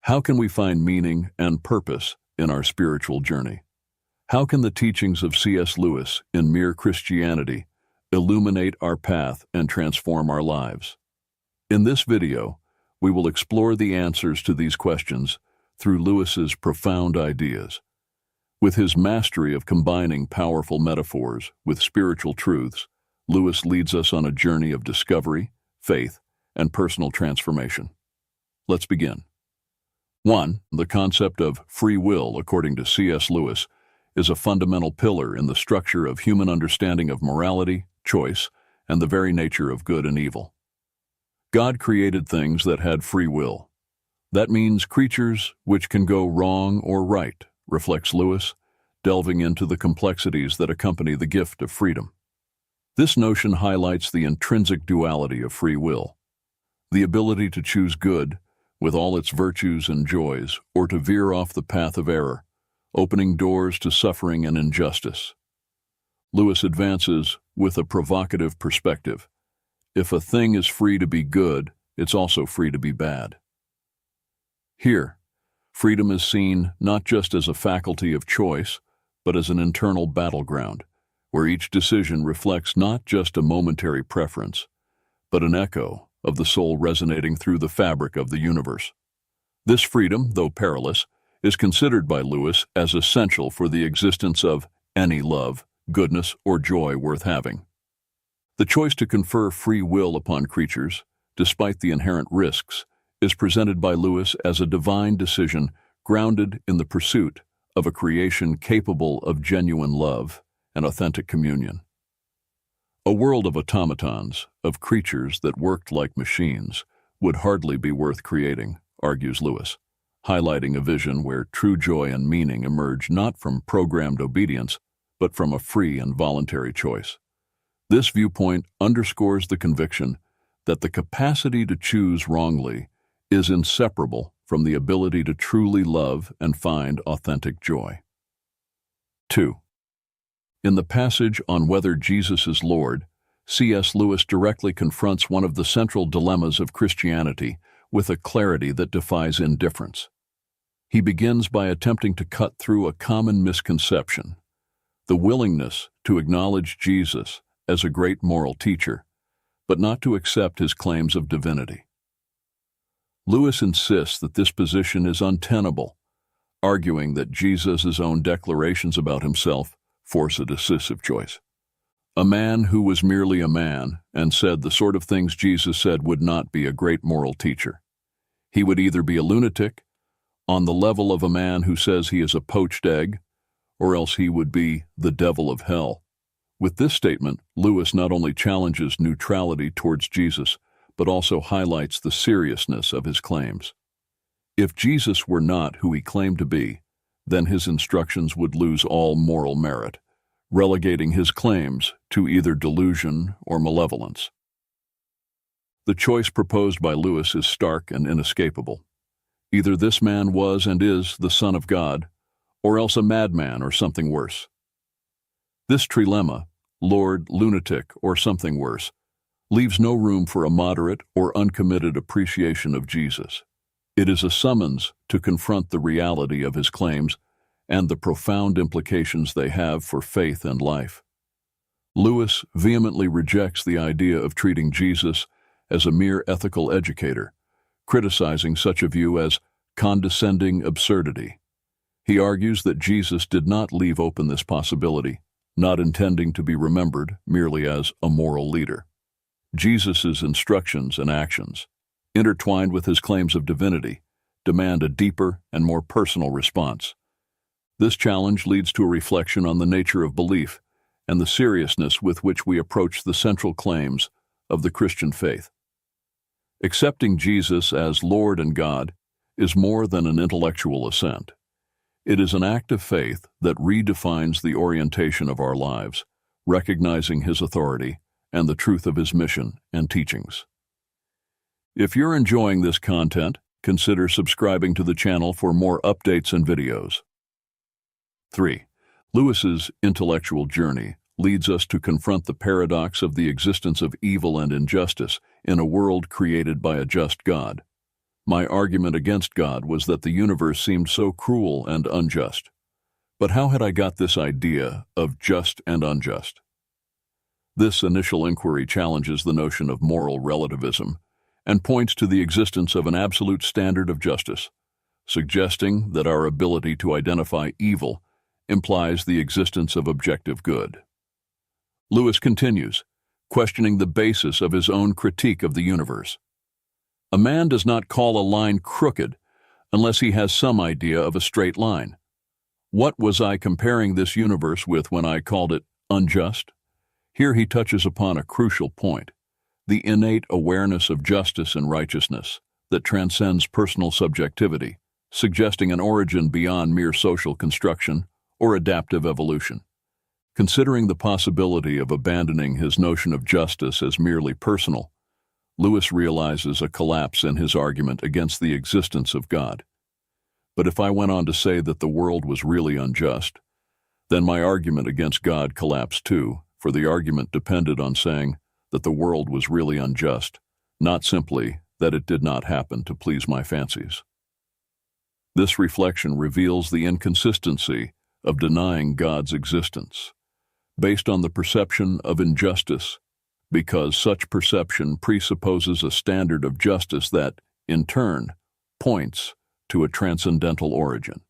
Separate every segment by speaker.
Speaker 1: How can we find meaning and purpose in our spiritual journey? How can the teachings of C.S. Lewis in Mere Christianity illuminate our path and transform our lives? In this video, we will explore the answers to these questions through Lewis's profound ideas. With his mastery of combining powerful metaphors with spiritual truths, Lewis leads us on a journey of discovery, faith, and personal transformation. Let's begin. 1. The concept of free will, according to C.S. Lewis, is a fundamental pillar in the structure of human understanding of morality, choice, and the very nature of good and evil. God created things that had free will. That means creatures which can go wrong or right, reflects Lewis, delving into the complexities that accompany the gift of freedom. This notion highlights the intrinsic duality of free will, the ability to choose good with all its virtues and joys, or to veer off the path of error, opening doors to suffering and injustice. Lewis advances with a provocative perspective. If a thing is free to be good, it's also free to be bad. Here, freedom is seen not just as a faculty of choice, but as an internal battleground, where each decision reflects not just a momentary preference, but an echo of the soul resonating through the fabric of the universe. This freedom, though perilous, is considered by Lewis as essential for the existence of any love, goodness, or joy worth having. The choice to confer free will upon creatures, despite the inherent risks, is presented by Lewis as a divine decision grounded in the pursuit of a creation capable of genuine love and authentic communion. A world of automatons, of creatures that worked like machines, would hardly be worth creating, argues Lewis, highlighting a vision where true joy and meaning emerge not from programmed obedience, but from a free and voluntary choice. This viewpoint underscores the conviction that the capacity to choose wrongly is inseparable from the ability to truly love and find authentic joy. 2. In the passage on whether Jesus is Lord, C.S. Lewis directly confronts one of the central dilemmas of Christianity with a clarity that defies indifference. He begins by attempting to cut through a common misconception: the willingness to acknowledge Jesus as a great moral teacher, but not to accept his claims of divinity. Lewis insists that this position is untenable, arguing that Jesus' own declarations about himself force a decisive choice. A man who was merely a man and said the sort of things Jesus said would not be a great moral teacher. He would either be a lunatic, on the level of a man who says he is a poached egg, or else he would be the devil of hell. With this statement, Lewis not only challenges neutrality towards Jesus, but also highlights the seriousness of his claims. If Jesus were not who he claimed to be, then his instructions would lose all moral merit, relegating his claims to either delusion or malevolence. The choice proposed by Lewis is stark and inescapable. Either this man was and is the Son of God, or else a madman or something worse. This trilemma, Lord, lunatic, or something worse, leaves no room for a moderate or uncommitted appreciation of Jesus. It is a summons to confront the reality of his claims and the profound implications they have for faith and life. Lewis vehemently rejects the idea of treating Jesus as a mere ethical educator, criticizing such a view as condescending absurdity. He argues that Jesus did not leave open this possibility, not intending to be remembered merely as a moral leader. Jesus' instructions and actions, intertwined with his claims of divinity, demand a deeper and more personal response. This challenge leads to a reflection on the nature of belief and the seriousness with which we approach the central claims of the Christian faith. Accepting Jesus as Lord and God is more than an intellectual assent. It is an act of faith that redefines the orientation of our lives, recognizing his authority and the truth of his mission and teachings. If you're enjoying this content, consider subscribing to the channel for more updates and videos. 3. Lewis's intellectual journey leads us to confront the paradox of the existence of evil and injustice in a world created by a just God. My argument against God was that the universe seemed so cruel and unjust. But how had I got this idea of just and unjust? This initial inquiry challenges the notion of moral relativism and points to the existence of an absolute standard of justice, suggesting that our ability to identify evil implies the existence of objective good. Lewis continues, questioning the basis of his own critique of the universe. A man does not call a line crooked unless he has some idea of a straight line. What was I comparing this universe with when I called it unjust? Here he touches upon a crucial point, the innate awareness of justice and righteousness that transcends personal subjectivity, suggesting an origin beyond mere social construction or adaptive evolution. Considering the possibility of abandoning his notion of justice as merely personal, Lewis realizes a collapse in his argument against the existence of God. But if I went on to say that the world was really unjust, then my argument against God collapsed too, for the argument depended on saying that the world was really unjust, not simply that it did not happen to please my fancies. This reflection reveals the inconsistency of denying God's existence, based on the perception of injustice, because such perception presupposes a standard of justice that, in turn, points to a transcendental origin.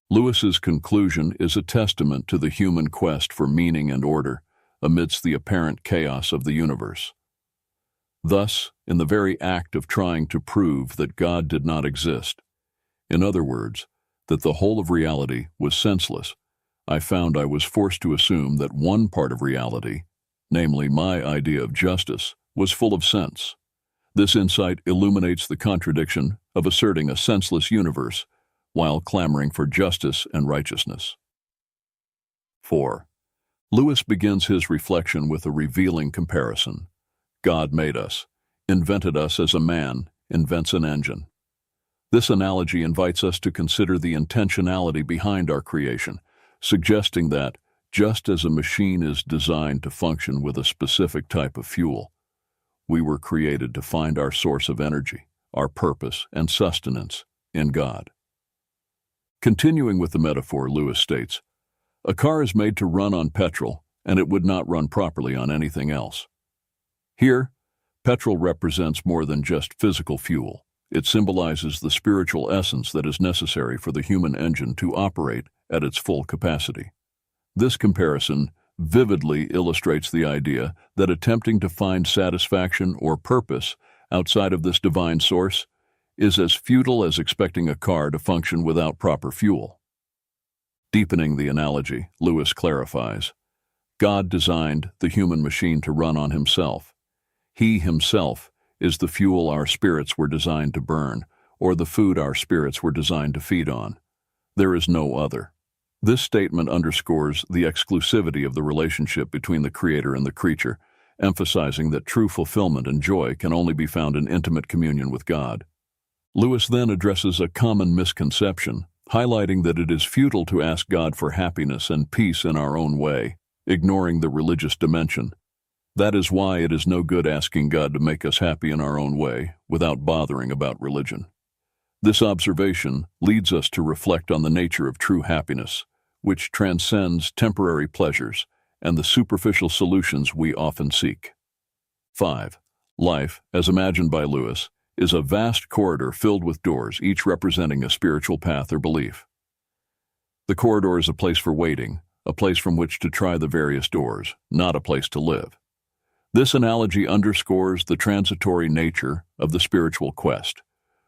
Speaker 1: Lewis's conclusion is a testament to the human quest for meaning and order amidst the apparent chaos of the universe. Thus, in the very act of trying to prove that God did not exist, in other words, that the whole of reality was senseless, I found I was forced to assume that one part of reality, namely my idea of justice, was full of sense. This insight illuminates the contradiction of asserting a senseless universe while clamoring for justice and righteousness. 4. Lewis begins his reflection with a revealing comparison. God made us, invented us as a man invents an engine. This analogy invites us to consider the intentionality behind our creation, suggesting that, just as a machine is designed to function with a specific type of fuel, we were created to find our source of energy, our purpose, and sustenance in God. Continuing with the metaphor, Lewis states, a car is made to run on petrol, and it would not run properly on anything else. Here, petrol represents more than just physical fuel. It symbolizes the spiritual essence that is necessary for the human engine to operate at its full capacity. This comparison vividly illustrates the idea that attempting to find satisfaction or purpose outside of this divine source is as futile as expecting a car to function without proper fuel. Deepening the analogy, Lewis clarifies, God designed the human machine to run on himself. He himself is the fuel our spirits were designed to burn, or the food our spirits were designed to feed on. There is no other. This statement underscores the exclusivity of the relationship between the Creator and the creature, emphasizing that true fulfillment and joy can only be found in intimate communion with God. Lewis then addresses a common misconception, highlighting that it is futile to ask God for happiness and peace in our own way, ignoring the religious dimension. That is why it is no good asking God to make us happy in our own way without bothering about religion. This observation leads us to reflect on the nature of true happiness, which transcends temporary pleasures and the superficial solutions we often seek. 5. Life, as imagined by Lewis, is a vast corridor filled with doors, each representing a spiritual path or belief. The corridor is a place for waiting, a place from which to try the various doors, not a place to live. This analogy underscores the transitory nature of the spiritual quest,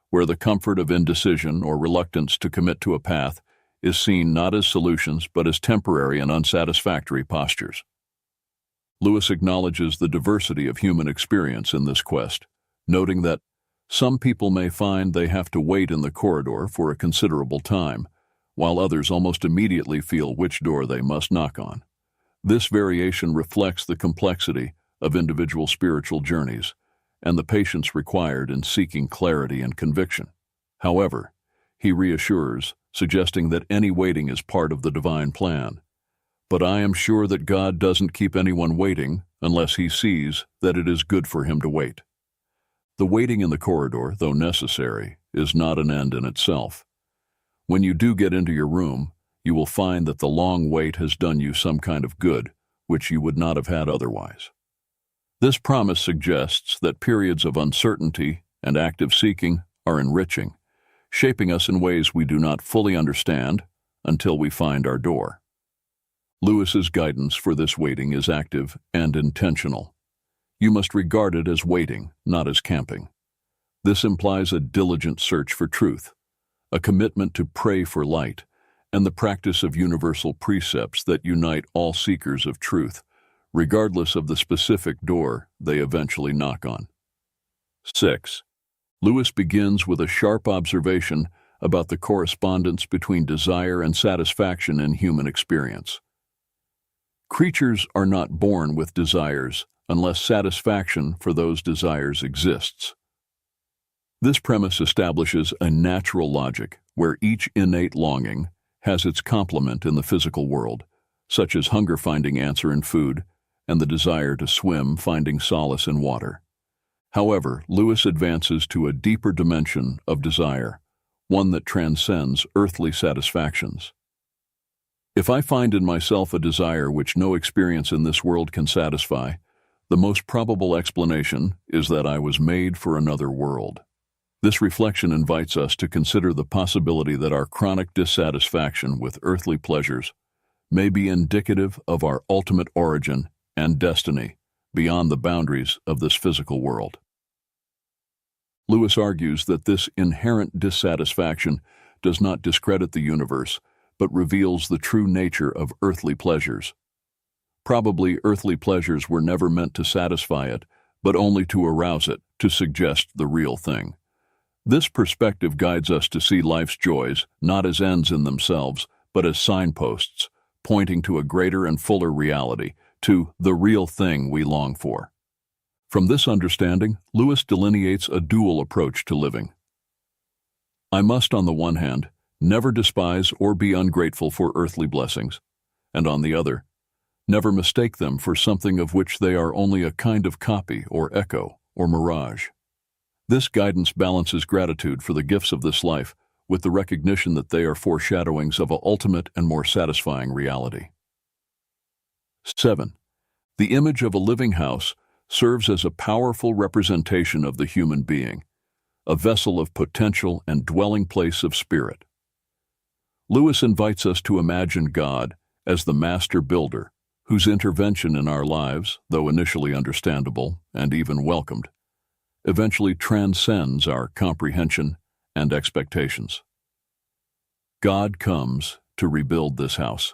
Speaker 1: where the comfort of indecision or reluctance to commit to a path is seen not as solutions but as temporary and unsatisfactory postures. Lewis acknowledges the diversity of human experience in this quest, noting that some people may find they have to wait in the corridor for a considerable time, while others almost immediately feel which door they must knock on. This variation reflects the complexity of individual spiritual journeys and the patience required in seeking clarity and conviction. However, he reassures, suggesting that any waiting is part of the divine plan. But I am sure that God doesn't keep anyone waiting unless he sees that it is good for him to wait. The waiting in the corridor, though necessary, is not an end in itself. When you do get into your room, you will find that the long wait has done you some kind of good, which you would not have had otherwise. This promise suggests that periods of uncertainty and active seeking are enriching, shaping us in ways we do not fully understand until we find our door. Lewis's guidance for this waiting is active and intentional. You must regard it as waiting, not as camping. This implies a diligent search for truth, a commitment to pray for light, and the practice of universal precepts that unite all seekers of truth, regardless of the specific door they eventually knock on. 6. Lewis begins with a sharp observation about the correspondence between desire and satisfaction in human experience. Creatures are not born with desires unless satisfaction for those desires exists. This premise establishes a natural logic where each innate longing has its complement in the physical world, such as hunger finding answer in food and the desire to swim finding solace in water. However, Lewis advances to a deeper dimension of desire, one that transcends earthly satisfactions. If I find in myself a desire which no experience in this world can satisfy, the most probable explanation is that I was made for another world. This reflection invites us to consider the possibility that our chronic dissatisfaction with earthly pleasures may be indicative of our ultimate origin and destiny beyond the boundaries of this physical world. Lewis argues that this inherent dissatisfaction does not discredit the universe, but reveals the true nature of earthly pleasures. Probably earthly pleasures were never meant to satisfy it, but only to arouse it, to suggest the real thing. This perspective guides us to see life's joys not as ends in themselves, but as signposts, pointing to a greater and fuller reality, to the real thing we long for. From this understanding, Lewis delineates a dual approach to living. I must, on the one hand, never despise or be ungrateful for earthly blessings, and on the other, never mistake them for something of which they are only a kind of copy or echo or mirage. This guidance balances gratitude for the gifts of this life with the recognition that they are foreshadowings of an ultimate and more satisfying reality. 7. The image of a living house serves as a powerful representation of the human being, a vessel of potential and dwelling place of spirit. Lewis invites us to imagine God as the master builder, whose intervention in our lives, though initially understandable and even welcomed, eventually transcends our comprehension and expectations. God comes to rebuild this house.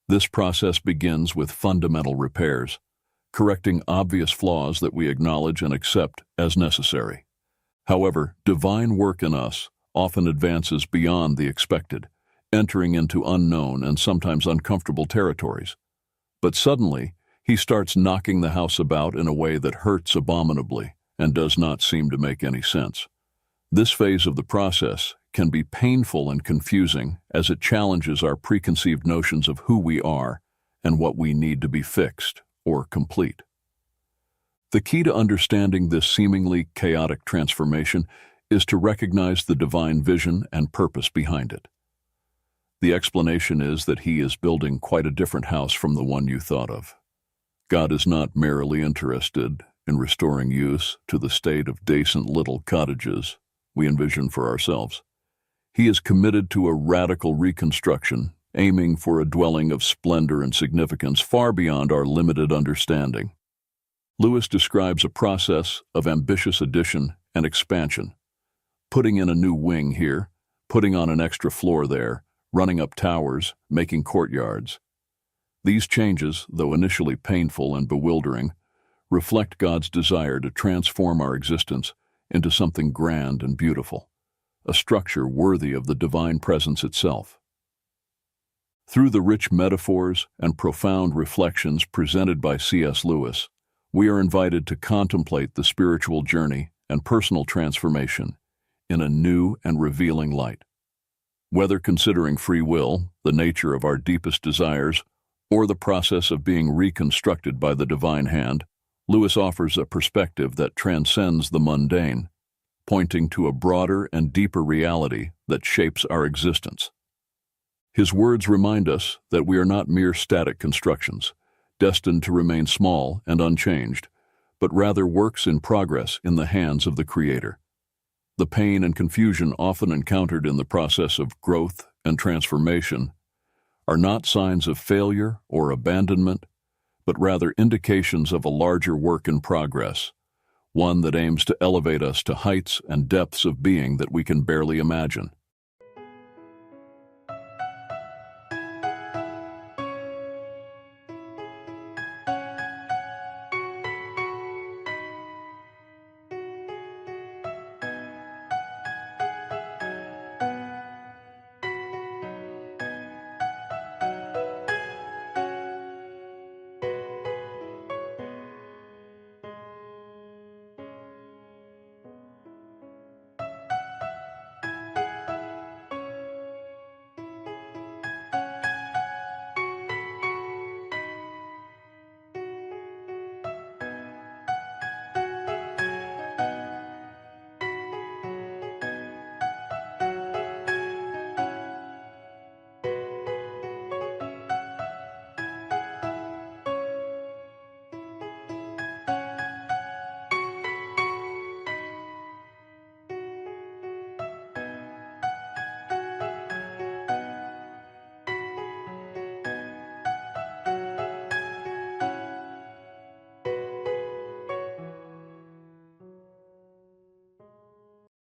Speaker 1: This process begins with fundamental repairs, correcting obvious flaws that we acknowledge and accept as necessary. However, divine work in us often advances beyond the expected, entering into unknown and sometimes uncomfortable territories. But suddenly, he starts knocking the house about in a way that hurts abominably and does not seem to make any sense. This phase of the process can be painful and confusing as it challenges our preconceived notions of who we are and what we need to be fixed or complete. The key to understanding this seemingly chaotic transformation is to recognize the divine vision and purpose behind it. The explanation is that he is building quite a different house from the one you thought of. God is not merely interested in restoring use to the state of decent little cottages we envision for ourselves. He is committed to a radical reconstruction, aiming for a dwelling of splendor and significance far beyond our limited understanding. Lewis describes a process of ambitious addition and expansion, putting in a new wing here, putting on an extra floor there, running up towers, making courtyards. These changes, though initially painful and bewildering, reflect God's desire to transform our existence into something grand and beautiful, a structure worthy of the divine presence itself. Through the rich metaphors and profound reflections presented by C.S. Lewis, we are invited to contemplate the spiritual journey and personal transformation in a new and revealing light. Whether considering free will, the nature of our deepest desires, or the process of being reconstructed by the divine hand, Lewis offers a perspective that transcends the mundane, pointing to a broader and deeper reality that shapes our existence. His words remind us that we are not mere static constructions, destined to remain small and unchanged, but rather works in progress in the hands of the Creator. The pain and confusion often encountered in the process of growth and transformation are not signs of failure or abandonment, but rather indications of a larger work in progress, one that aims to elevate us to heights and depths of being that we can barely imagine.